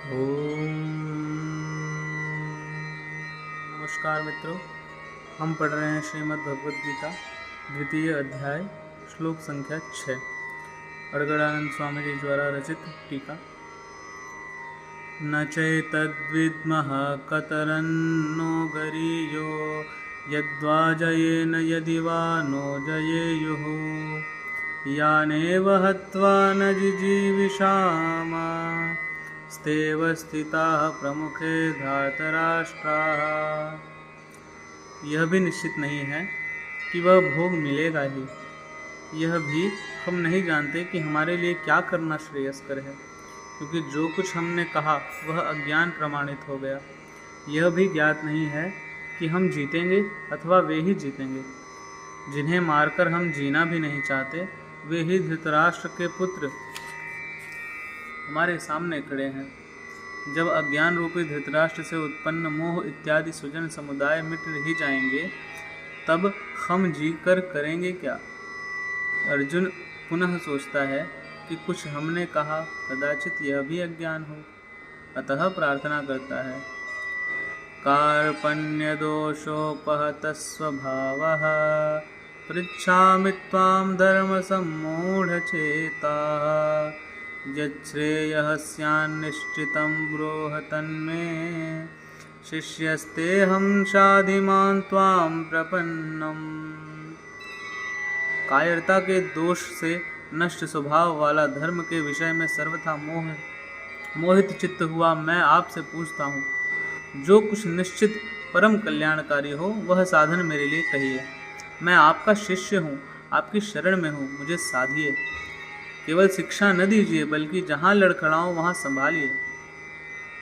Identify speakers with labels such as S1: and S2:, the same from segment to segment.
S1: ओम। नमस्कार मित्रों, हम पढ़ रहे हैं श्रीमद् भगवद गीता द्वितीय अध्याय श्लोक संख्या 6, अड़गड़ानंद स्वामी जी द्वारा रचित टीका। न चैतद्विद्मः कतरन्नो गरीयो यद्वा जयेन यदि वा नो जयेयुः यानेव हत्वा न जिजीविषाम स्तेव स्थिताः प्रमुखे धातराष्ट्राः। यह भी निश्चित नहीं है कि वह भोग मिलेगा ही। यह भी हम नहीं जानते कि हमारे लिए क्या करना श्रेयस्कर है, क्योंकि जो कुछ हमने कहा वह अज्ञान प्रमाणित हो गया। यह भी ज्ञात नहीं है कि हम जीतेंगे अथवा वे ही जीतेंगे। जिन्हें मारकर हम जीना भी नहीं चाहते, वे ही धृतराष्ट्र के पुत्र हमारे सामने खड़े हैं। जब अज्ञान रूपी धृतराष्ट्र से उत्पन्न मोह इत्यादि सुजन समुदाय मिट ही जाएंगे, तब हम जी कर करेंगे क्या? अर्जुन पुनः सोचता है कि कुछ हमने कहा कदाचित यह भी अज्ञान हो, अतः प्रार्थना करता है। कार्पण्य दोषोपहत स्वभावः पृच्छामि त्वां धर्म सम्मूढ़चेताः यच्छ्रेयः स्यान्निश्चितं ब्रूह तन्मे शिष्यस्तेऽहं शाधिमान् त्वां प्रपन्नम्। कायरता के दोष से नष्ट स्वभाव वाला धर्म के विषय में सर्वथा मोहित चित्त हुआ मैं आपसे पूछता हूँ, जो कुछ निश्चित परम कल्याणकारी हो वह साधन मेरे लिए कहिए। मैं आपका शिष्य हूँ, आपकी शरण में हूँ, मुझे साधिए। केवल शिक्षा न दीजिए, बल्कि जहाँ लड़खड़ाऊँ वहाँ संभालिए।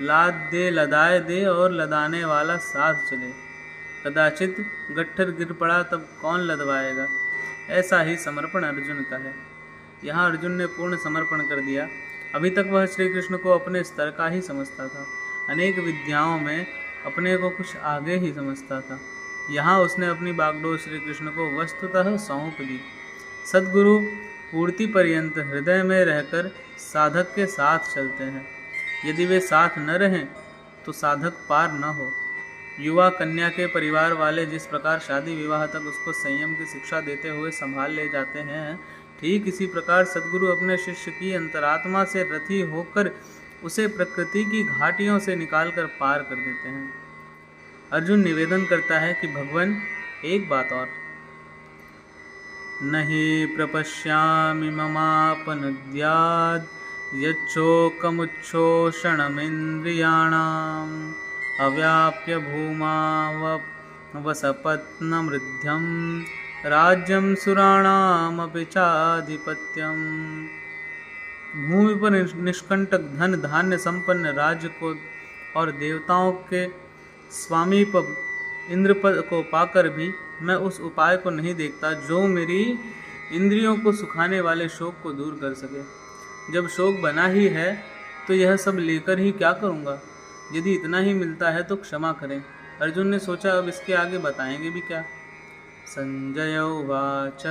S1: लाद दे लदाए दे और लदाने वाला साथ चले। कदाचित गट्ठर गिर पड़ा तब कौन लदवाएगा। ऐसा ही समर्पण अर्जुन का है। यहाँ अर्जुन ने पूर्ण समर्पण कर दिया। अभी तक वह श्री कृष्ण को अपने स्तर का ही समझता था। अनेक विद्याओं में अपने को कुछ आगे ही समझता था। यहाँ उसने अपनी बागडोर श्री कृष्ण को वस्तुतः सौंप दी। सद्गुरु पूर्ति पर्यंत हृदय में रहकर साधक के साथ चलते हैं। यदि वे साथ न रहें तो साधक पार न हो। युवा कन्या के परिवार वाले जिस प्रकार शादी विवाह तक उसको संयम की शिक्षा देते हुए संभाल ले जाते हैं, ठीक इसी प्रकार सद्गुरु अपने शिष्य की अंतरात्मा से रथी होकर उसे प्रकृति की घाटियों से निकालकर पार कर देते हैं। अर्जुन निवेदन करता है कि भगवान, एक बात और, नहि प्रपश्यामि ममापनुद्याद् यच्छोकमुच्छोषणमिन्द्रियाणाम् अव्याप्य भूमा वसपत्नमृध्यं राज्यं सुराणामपि चाधिपत्यम्। भूमि पर निष्कंटक धन धान्य संपन्न राज्य को और देवताओं के स्वामीप इंद्रपद को पाकर भी मैं उस उपाय को नहीं देखता जो मेरी इंद्रियों को सुखाने वाले शोक को दूर कर सके। जब शोक बना ही है तो यह सब लेकर ही क्या करूँगा? यदि इतना ही मिलता है तो क्षमा करें। अर्जुन ने सोचा, अब इसके आगे बताएंगे भी क्या। संजय उवाच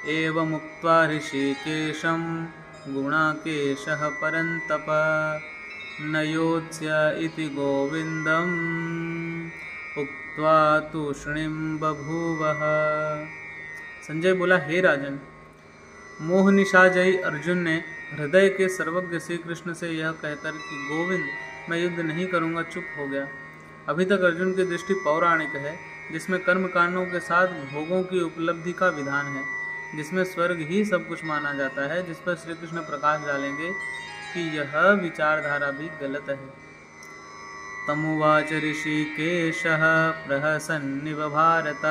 S1: एवमुक्त्वा ऋषिकेशं गुणाकेशः परन्तप न योत्स्य इति गोविन्दम् उक्त्वा तूष्णीं बभूवः। संजय बोला, हे राजन, मोहनिशाजयी अर्जुन ने हृदय के सर्वज्ञ श्री कृष्ण से यह कहकर कि गोविंद, मैं युद्ध नहीं करूँगा, चुप हो गया। अभी तक अर्जुन की दृष्टि पौराणिक है, जिसमें कर्म कांडों के साथ भोगों की उपलब्धि का विधान है, जिसमें स्वर्ग ही सब कुछ माना जाता है, जिस पर श्री कृष्ण प्रकाश डालेंगे कि यह विचारधारा भी गलत है। तमुवाच ऋषिकेशः प्रहसन्निव भारत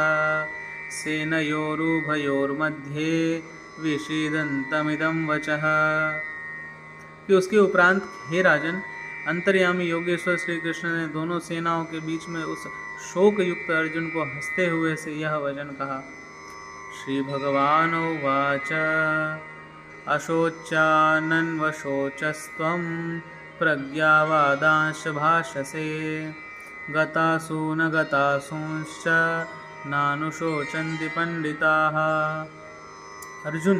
S1: सेनयोरुभयोर्मध्ये विषीदन्तमिदं वचः। कि उसके उपरांत, हे राजन, अंतर्यामी योगेश्वर श्री कृष्ण ने दोनों सेनाओं के बीच में उस शोक युक्त अर्जुन को हंसते हुए से यह वचन कहा। श्री भगवान उवाच अशोच्यानन्वशोचस्त्वं प्रज्ञावादांश भाषसे गतासु न गतासूंश्च नानुशोचन्ति पंडिताः। अर्जुन,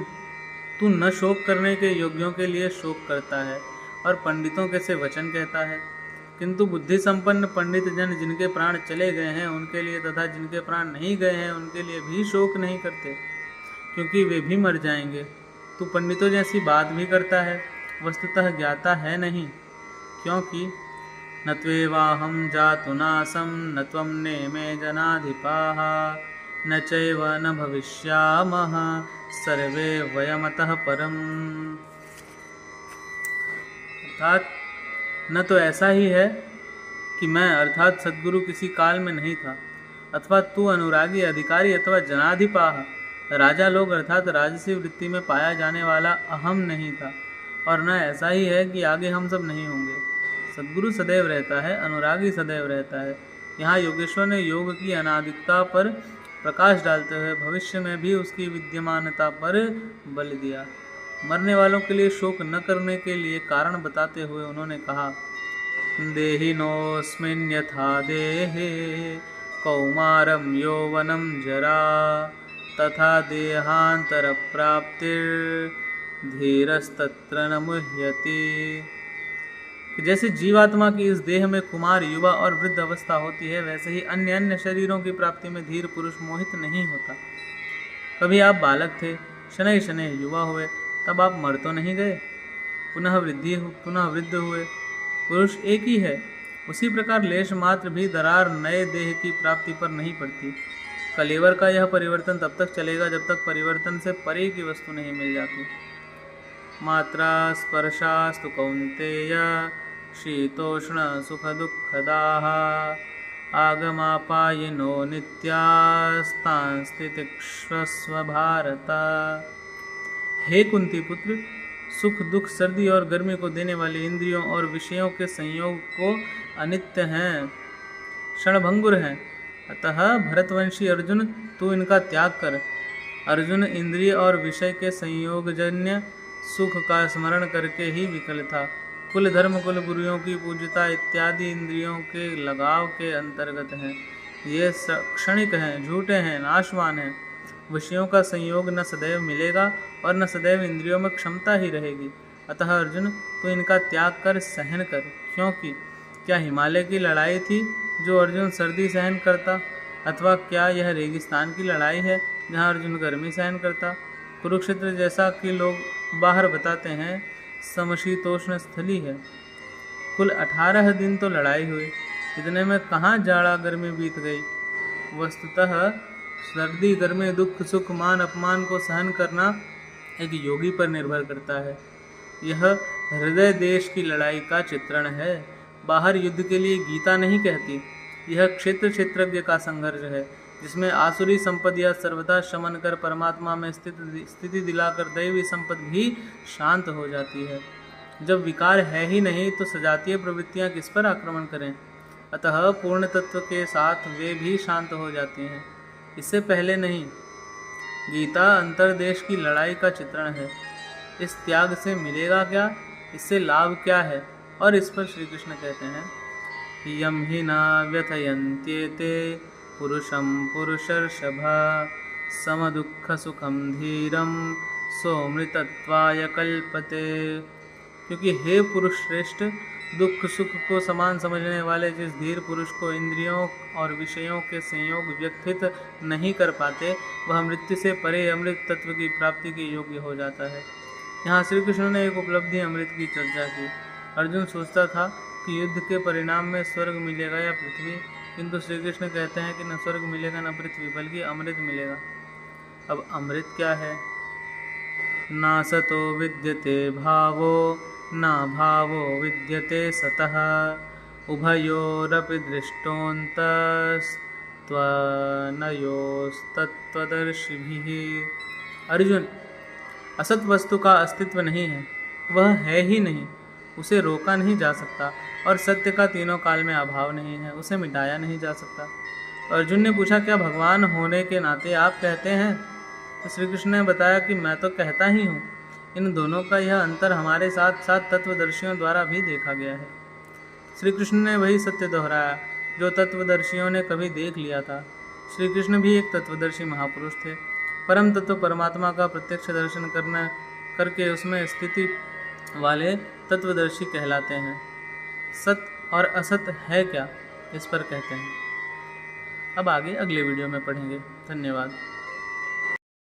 S1: तू न शोक करने के योग्यों के लिए शोक करता है और पंडितों के से वचन कहता है। किंतु बुद्धि संपन्न पंडित जन जिनके प्राण चले गए हैं उनके लिए तथा जिनके प्राण नहीं गए हैं उनके लिए भी शोक नहीं करते, क्योंकि वे भी मर जाएंगे। तू पंडितों जैसी बात भी करता है, वस्तुतः ज्ञाता है नहीं, क्योंकि न त्वेवाहं जातु नासं न त्वं नेमे जनाधिपाः न चैव न भविष्यामः सर्वे वयमतः परम्। अर्थात न तो ऐसा ही है कि मैं अर्थात सद्गुरु किसी काल में नहीं था, अथवा तू अनुरागी अधिकारी अथवा जनाधिपाः राजा लोग अर्थात राजसी वृत्ति में पाया जाने वाला अहम नहीं था, और न ऐसा ही है कि आगे हम सब नहीं होंगे। सद्गुरु सदैव रहता है, अनुरागी सदैव रहता है। यहाँ योगेश्वर ने योग की अनादिकता पर प्रकाश डालते हुए भविष्य में भी उसकी विद्यमानता पर बल दिया। मरने वालों के लिए शोक न करने के लिए कारण बताते हुए उन्होंने कहा, देहिनोऽस्मिन् यथा देहे कौमारं यौवनं जरा तथा देहांतर प्राप्तिर्धीरस्तत्र न मुह्यति। जैसे जीवात्मा की इस देह में कुमार, युवा और वृद्ध अवस्था होती है, वैसे ही अन्य अन्य शरीरों की प्राप्ति में धीर पुरुष मोहित नहीं होता। कभी आप बालक थे, शनैः शनैः युवा हुए, तब आप मर तो नहीं गए, पुनः वृद्ध हुए। पुरुष एक ही है। उसी प्रकार लेश मात्र भी दरार नए देह की प्राप्ति पर नहीं पड़ती। कलेवर का यह परिवर्तन तब तक चलेगा जब तक परिवर्तन से परे की वस्तु नहीं मिल जाती। मात्रा स्पर्शास्तु कौन्तेय शीतोष्ण सुख दुःखदाः आगमापायिनो नित्यास्तांस्तितिक्षस्व भारत। हे कुंती पुत्र, सुख दुख सर्दी और गर्मी को देने वाले इंद्रियों और विषयों के संयोग को अनित्य हैं, क्षणभंगुर हैं। अतः भरतवंशी अर्जुन, तू इनका त्याग कर। अर्जुन इंद्रिय और विषय के संयोगजन्य सुख का स्मरण करके ही विकल था। कुल धर्म, कुल गुरुओं की पूज्यता इत्यादि इंद्रियों के लगाव के अंतर्गत हैं। ये क्षणिक हैं, झूठे हैं, नाशवान हैं। विषयों का संयोग न सदैव मिलेगा और न सदैव इंद्रियों में क्षमता ही रहेगी। अतः अर्जुन, तू इनका त्याग कर, सहन कर। क्योंकि क्या हिमालय की लड़ाई थी जो अर्जुन सर्दी सहन करता, अथवा क्या यह रेगिस्तान की लड़ाई है जहाँ अर्जुन गर्मी सहन करता? कुरुक्षेत्र जैसा कि लोग बाहर बताते हैं समशीतोष्ण स्थली है। कुल 18 दिन तो लड़ाई हुई, इतने में कहाँ जाड़ा गर्मी बीत गई। वस्तुतः सर्दी गर्मी दुख सुख मान अपमान को सहन करना एक योगी पर निर्भर करता है। यह हृदय देश की लड़ाई का चित्रण है। बाहर युद्ध के लिए गीता नहीं कहती। यह क्षेत्र क्षेत्रज्ञ का संघर्ष है, जिसमें आसुरी संपत्तियाँ सर्वथा शमन कर परमात्मा में स्थिति दिलाकर दैवी संपत्ति भी शांत हो जाती है। जब विकार है ही नहीं तो सजातीय प्रवृत्तियाँ किस पर आक्रमण करें। अतः पूर्ण तत्व के साथ वे भी शांत हो जाती हैं, इससे पहले नहीं। गीता अंतर्देश की लड़ाई का चित्रण है। इस त्याग से मिलेगा क्या, इससे लाभ क्या है? और इस पर श्री कृष्ण कहते हैं, यम हि न व्यथयन्त्येते पुरुषं पुरुषर्षभा समदुःख सुखम धीरम सोमृतत्वाय कल्पते। क्योंकि हे पुरुष श्रेष्ठ, दुख सुख को समान समझने वाले जिस धीर पुरुष को इंद्रियों और विषयों के संयोग व्यक्तित नहीं कर पाते, वह मृत्यु से परे अमृत तत्व की प्राप्ति के योग्य हो जाता है। यहाँ श्री कृष्ण ने एक उपलब्धि अमृत की चर्चा की। अर्जुन सोचता था कि युद्ध के परिणाम में स्वर्ग मिलेगा या पृथ्वी, किंतु श्री कृष्ण कहते हैं कि न स्वर्ग मिलेगा न पृथ्वी, बल्कि अमृत मिलेगा। अब अमृत क्या है? ना सतो विद्यते भावो ना भावो विद्यते सतः उभयोरपि दृष्टोऽन्तस्तत्त्वदर्शिभिः। अर्जुन, असत वस्तु का अस्तित्व नहीं है, वह है ही नहीं, उसे रोका नहीं जा सकता, और सत्य का तीनों काल में अभाव नहीं है, उसे मिटाया नहीं जा सकता। अर्जुन ने पूछा, क्या भगवान होने के नाते आप कहते हैं? तो श्री कृष्ण ने बताया कि मैं तो कहता ही हूँ। इन दोनों का यह अंतर हमारे साथ साथ तत्वदर्शियों द्वारा भी देखा गया है। श्री कृष्ण ने वही सत्य दोहराया जो तत्वदर्शियों ने कभी देख लिया था। श्री कृष्ण भी एक तत्वदर्शी महापुरुष थे। परम तत्व परमात्मा का प्रत्यक्ष दर्शन करके उसमें स्थिति वाले तत्वदर्शी कहलाते हैं। सत और असत है क्या, इस पर कहते हैं। अब आगे अगले वीडियो में पढ़ेंगे। धन्यवाद।